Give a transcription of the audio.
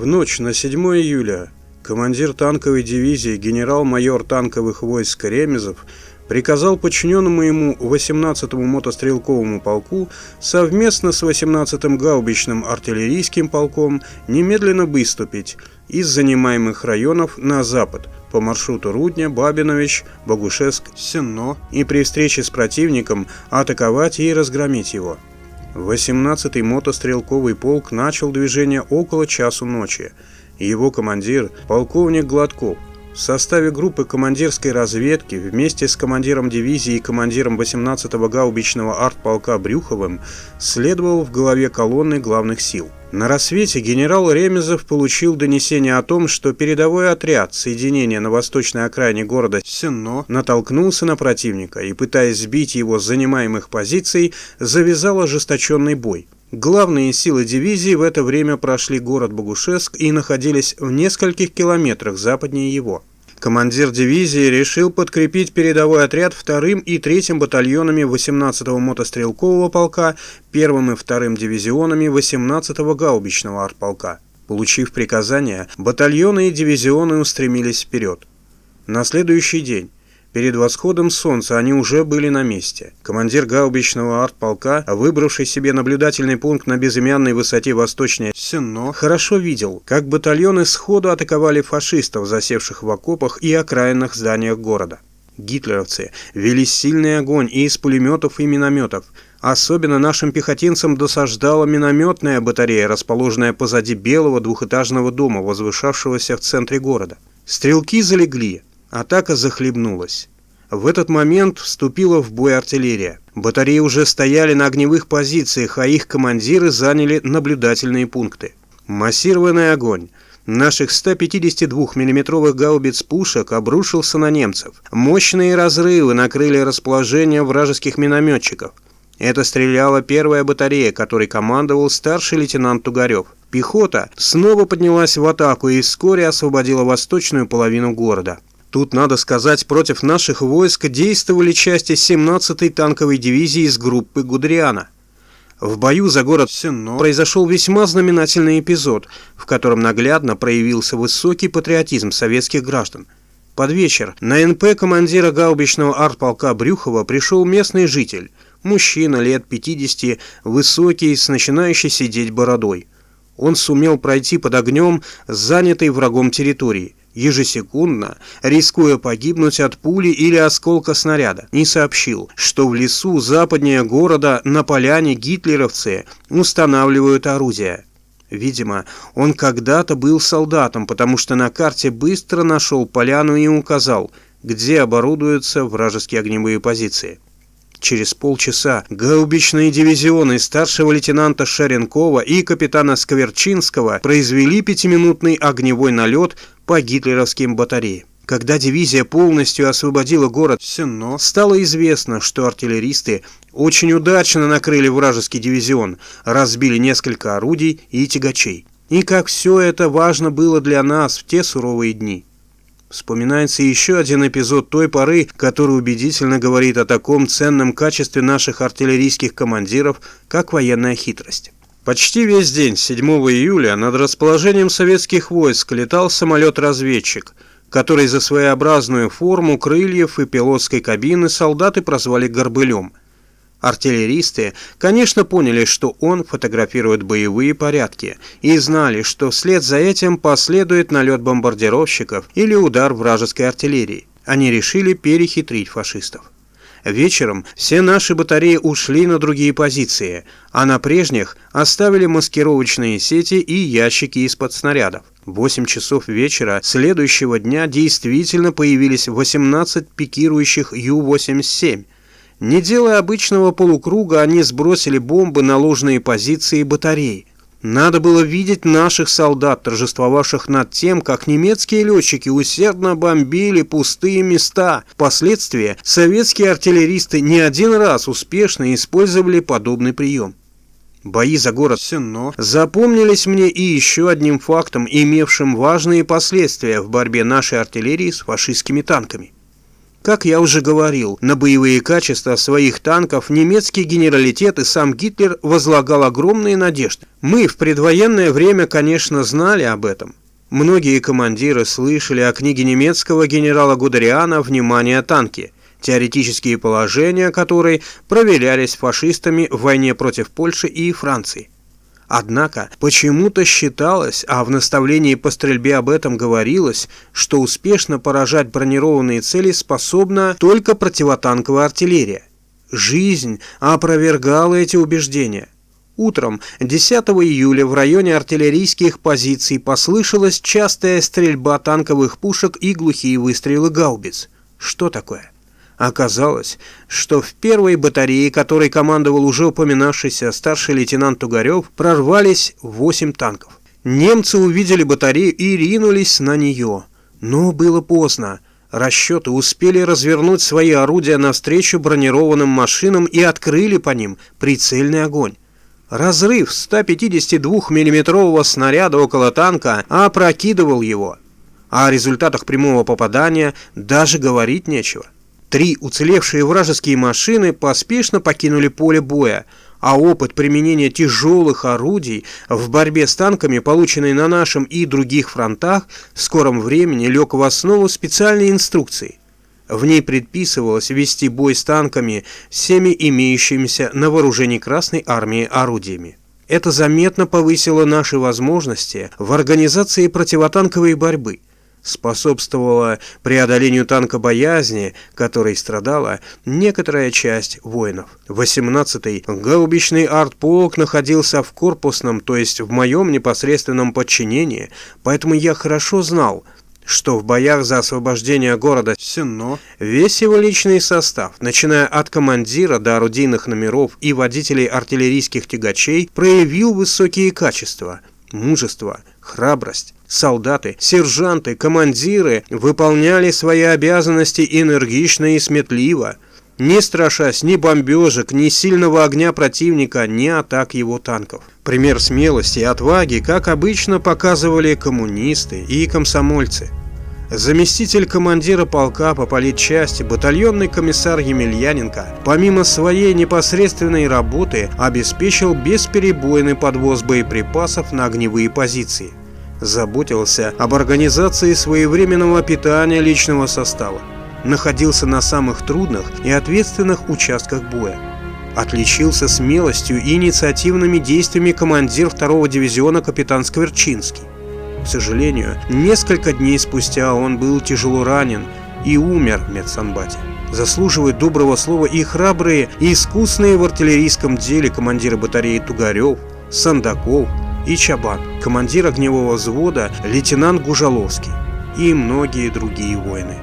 В ночь на 7 июля командир танковой дивизии генерал-майор танковых войск Ремезов приказал подчиненному ему 18-му мотострелковому полку совместно с 18-м гаубичным артиллерийским полком немедленно выступить из занимаемых районов на запад по маршруту Рудня, Бабинович, Богушевск, Сенно и при встрече с противником атаковать и разгромить его. 18-й мотострелковый полк начал движение около часу ночи. Его командир, полковник Гладков, в составе группы командирской разведки вместе с командиром дивизии и командиром 18-го гаубичного артполка Брюховым следовал в главе колонны главных сил. На рассвете генерал Ремезов получил донесение о том, что передовой отряд соединения на восточной окраине города Сенно натолкнулся на противника и, пытаясь сбить его с занимаемых позиций, завязал ожесточенный бой. Главные силы дивизии в это время прошли город Богушевск и находились в нескольких километрах западнее его. Командир дивизии решил подкрепить передовой отряд 2-м и 3-м батальонами 18-го мотострелкового полка, 1-м и 2-м дивизионами 18-го гаубичного артполка. Получив приказание, батальоны и дивизионы устремились вперед. На следующий день, перед восходом солнца, они уже были на месте. Командир гаубичного артполка, выбравший себе наблюдательный пункт на безымянной высоте восточнее Сенно, хорошо видел, как батальоны сходу атаковали фашистов, засевших в окопах и окраинных зданиях города. Гитлеровцы вели сильный огонь и из пулеметов и минометов. Особенно нашим пехотинцам досаждала минометная батарея, расположенная позади белого двухэтажного дома, возвышавшегося в центре города. Стрелки залегли. Атака захлебнулась. В этот момент вступила в бой артиллерия. Батареи уже стояли на огневых позициях, а их командиры заняли наблюдательные пункты. Массированный огонь наших 152 миллиметровых гаубиц-пушек обрушился на немцев. Мощные разрывы накрыли расположение вражеских минометчиков. Это стреляла первая батарея, которой командовал старший лейтенант Тугарев. Пехота снова поднялась в атаку и вскоре освободила восточную половину города. Тут, надо сказать, против наших войск действовали части 17-й танковой дивизии из группы Гудериана. В бою за город Сенно произошел весьма знаменательный эпизод, в котором наглядно проявился высокий патриотизм советских граждан. Под вечер на НП командира гаубичного артполка Брюхова пришел местный житель, мужчина лет 50, высокий, с начинающей сидеть бородой. Он сумел пройти под огнем занятой врагом территории, ежесекундно рискуя погибнуть от пули или осколка снаряда, и сообщил, что в лесу западнее города на поляне гитлеровцы устанавливают орудия. Видимо, он когда-то был солдатом, потому что на карте быстро нашел поляну и указал, где оборудуются вражеские огневые позиции. Через полчаса гаубичные дивизионы старшего лейтенанта Шаренкова и капитана Скверчинского произвели 5-минутный огневой налет по гитлеровским батареям. Когда дивизия полностью освободила город Сенно, стало известно, что артиллеристы очень удачно накрыли вражеский дивизион, разбили несколько орудий и тягачей. И как все это важно было для нас в те суровые дни. Вспоминается еще один эпизод той поры, который убедительно говорит о таком ценном качестве наших артиллерийских командиров, как военная хитрость. Почти весь день 7 июля над расположением советских войск летал самолет-разведчик, который за своеобразную форму крыльев и пилотской кабины солдаты прозвали «Горбылем». Артиллеристы, конечно, поняли, что он фотографирует боевые порядки, и знали, что вслед за этим последует налет бомбардировщиков или удар вражеской артиллерии. Они решили перехитрить фашистов. Вечером все наши батареи ушли на другие позиции, а на прежних оставили маскировочные сети и ящики из-под снарядов. В 8 часов вечера следующего дня действительно появились 18 пикирующих Ю-87. Не делая обычного полукруга, они сбросили бомбы на ложные позиции батареи. Надо было видеть наших солдат, торжествовавших над тем, как немецкие летчики усердно бомбили пустые места. Впоследствии советские артиллеристы не один раз успешно использовали подобный прием. Бои за город Сенно запомнились мне и еще одним фактом, имевшим важные последствия в борьбе нашей артиллерии с фашистскими танками. Как я уже говорил, на боевые качества своих танков немецкий генералитет и сам Гитлер возлагал огромные надежды. Мы в предвоенное время, конечно, знали об этом. Многие командиры слышали о книге немецкого генерала Гудериана «Внимание, танки», теоретические положения которой проверялись фашистами в войне против Польши и Франции. Однако почему-то считалось, а в наставлении по стрельбе об этом говорилось, что успешно поражать бронированные цели способна только противотанковая артиллерия. Жизнь опровергала эти убеждения. Утром 10 июля в районе артиллерийских позиций послышалась частая стрельба танковых пушек и глухие выстрелы гаубиц. Что такое? Оказалось, что в первой батарее, которой командовал уже упоминавшийся старший лейтенант Тугарев, прорвались 8 танков. Немцы увидели батарею и ринулись на нее. Но было поздно. Расчеты успели развернуть свои орудия навстречу бронированным машинам и открыли по ним прицельный огонь. Разрыв 152 миллиметрового снаряда около танка опрокидывал его. О результатах прямого попадания даже говорить нечего. 3 уцелевшие вражеские машины поспешно покинули поле боя, а опыт применения тяжелых орудий в борьбе с танками, полученный на нашем и других фронтах, в скором времени лег в основу специальной инструкции. В ней предписывалось вести бой с танками всеми имеющимися на вооружении Красной Армии орудиями. Это заметно повысило наши возможности в организации противотанковой борьбы, способствовало преодолению танкобоязни, которой страдала некоторая часть воинов. 18-й гаубичный артполк находился в корпусном, то есть в моем непосредственном подчинении, поэтому я хорошо знал, что в боях за освобождение города Сенно весь его личный состав, начиная от командира до орудийных номеров и водителей артиллерийских тягачей, проявил высокие качества: мужество, храбрость. Солдаты, сержанты, командиры выполняли свои обязанности энергично и сметливо, не страшась ни бомбежек, ни сильного огня противника, ни атак его танков. Пример смелости и отваги, как обычно, показывали коммунисты и комсомольцы. Заместитель командира полка по политчасти, батальонный комиссар Емельяненко, помимо своей непосредственной работы, обеспечил бесперебойный подвоз боеприпасов на огневые позиции. Заботился об организации своевременного питания личного состава, находился на самых трудных и ответственных участках боя. Отличился смелостью и инициативными действиями командир 2-го дивизиона капитан Скворчинский. К сожалению, несколько дней спустя он был тяжело ранен и умер в медсанбате. Заслуживают доброго слова и храбрые, и искусные в артиллерийском деле командиры батареи Тугарев, Сандаков и Чабан, командир огневого взвода лейтенант Гужаловский и многие другие воины.